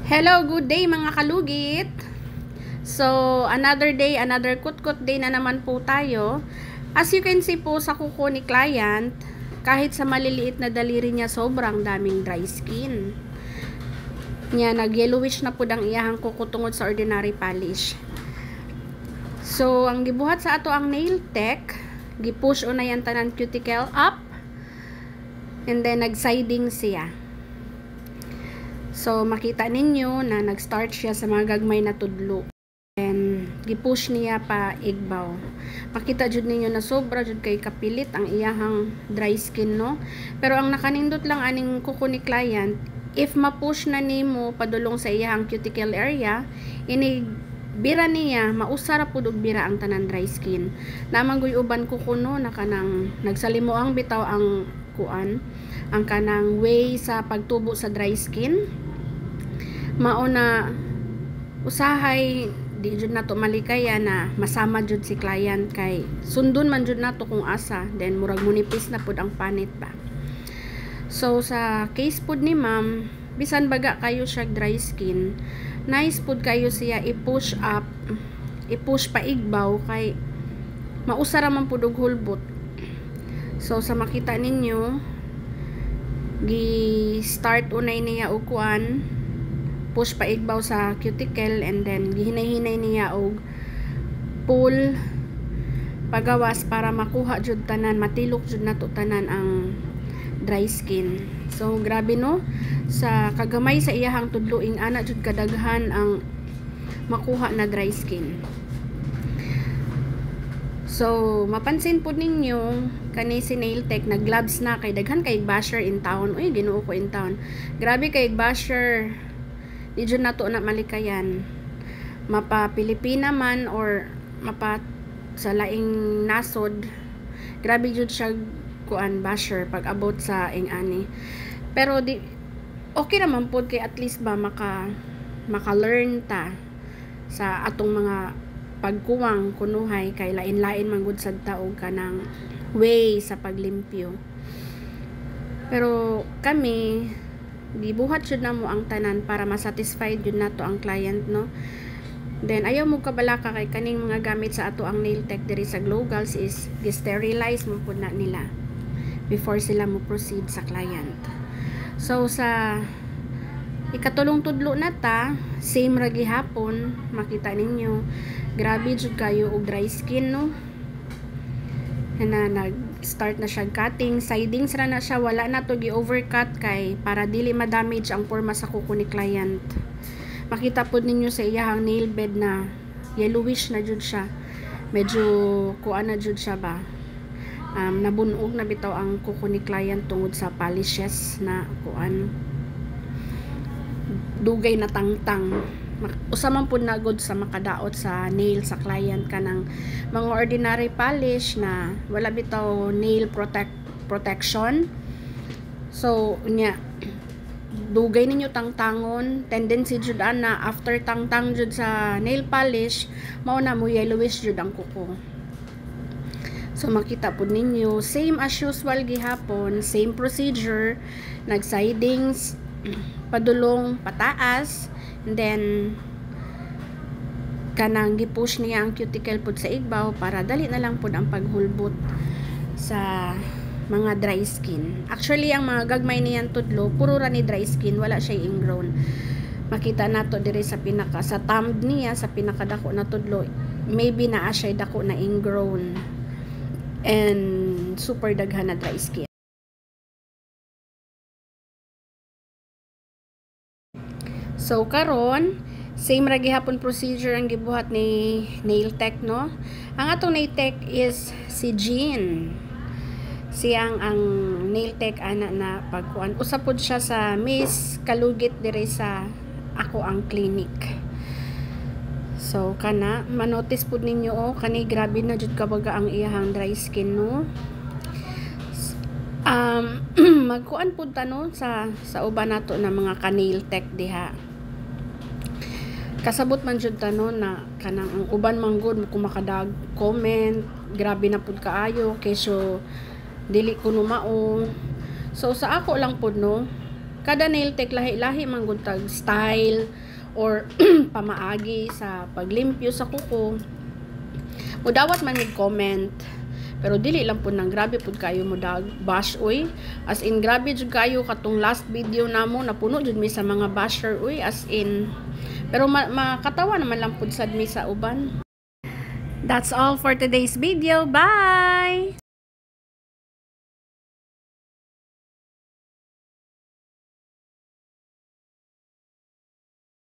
Hello, good day mga kalugit. So, another day, another kutkot day na naman po tayo. As you can see po sa kuko ni client, kahit sa maliliit na daliri niya, sobrang daming dry skin. Nya nag-yellowish na po ang iyahang kuko tungod sa ordinary polish. So, ang gibuhat sa ato ang nail tech, gipush una yan tanan cuticle up, and then nag-siding siya. So, makita ninyo na nag-start siya sa mga gagmay na tudlo. And, gipush niya pa igbaw. Makita jud ninyo na sobra jud kay kapilit ang iyahang dry skin, no? Pero ang nakanindot lang aning kuko ni client, if ma-push na nimo padulong sa iyahang cuticle area, ini bira niya, mausara pud og bira ang tanan dry skin. Namanggoy uban kuko no, na kanang nagsalimo ang bitaw ang kuan, ang kanang way sa pagtubo sa dry skin. Mauna usahay di jud nato malikaya na masama jud si client kay sundon man jud nato kung asa, then murag munipis na pud ang panit ba. So sa case pud ni ma'am, bisan baga kayo siya dry skin, nice pud kayo siya i-push up, i-push pa igbaw kay mausara man pud og hulbot. So sa makita ninyo, gi-start unay niya og kuan, push pa igbaw sa cuticle, and then gihinay-hinay niya og pull pagawas para makuha jud tanan, matilok jud nato tanan ang dry skin. So grabe no, sa kagamay sa iyahang tudloing ana jud kadaghan ang makuha na dry skin. So mapansin po ninyo kani si nail tech nag gloves na kay daghan kay basher in town. Uy, Ginoo ko in town. Grabe kay basher. Di jud nato na malikayan. Mapa Pilipina man or mapa sa laing nasod. Grabe jud siya kuan basher pag abot sa ingani. Pero di okay naman pod kay at least ba maka-learn ta sa atong mga pagkuwang kunuhay kay lain-lain man gud sad ta og kanang way sa paglimpyo. Pero kami gibuhat jud namo ang tanan para ma-satisfied jud nato ang client, no. Then ayaw mo kabalaka kay kaning mga gamit sa ato ang nail tech diri sa Glowgals is gi-sterilize mo pud na nila before sila mo proceed sa client. So sa ikatulong tudlo na ta, same ra gihapon, makita ninyo grabe jud kayo og dry skin, no. Na nag-start na siya cutting, sidings ra na siya, wala na to gi-overcut kay para dili ma-damage ang forma sa kuko ni client. Makita pod ninyo sa iyahang nail bed na yellowish na jud siya. Medyo kuan na jud siya ba. Nabunog na bitaw ang kuko ni client tungod sa polishes na kuan. Dugay na tangtang. Usa man pud na good sa makadaot sa nail sa client kanang mga ordinary polish na wala bitaw nail protection. So nya dugay ninyo tangtangon, tendency jud ana after tangtang jud sa nail polish mao na mo yellowish jud ang kuko. So makita pud ninyo same as usual gihapon, same procedure, nag-sidings padulong pataas, and then kanang gipush niya ang cuticle pud sa igbaw para dali na lang pud ang paghulbot sa mga dry skin. Actually ang mga gagmay niyan tudlo puro ra ni dry skin, wala siya ingrown. Makita nato diri sa pinaka sa thumb niya, sa pinakadako na tudlo maybe naa siya dako na ingrown and super daghan na dry skin. So karon same ra gihapon procedure ang gibuhat ni nail tech, no. Ang atong nail tech is si Jean. Siyang ang nail tech ana na pagkuan. Usapod siya sa Miss Kalugit diri sa ako ang clinic. So kana manotice pud ninyo kani grabe na jud kabaga ang iyahang dry skin, no. Magkuan pud ta, no, sa uban nato na mga ka-nail tech diha. Kasabot man jud ta, no, na kanang ang uban man gud kung makadag comment grabe na pud kaayo kesyo dili ko numao. So sa ako lang pud, no, kada nail tech lahi-lahi man gud tag style or pamaagi sa paglimpyo sa kuko. Mudawat man mig comment, pero dili lang po nang grabe pud kayo mo bash uy. As in grabe jud kayo katong last video namo napuno jud mi sa mga basher uy, as in. Pero makatawa naman lang pud sad mi sa uban. That's all for today's video. Bye!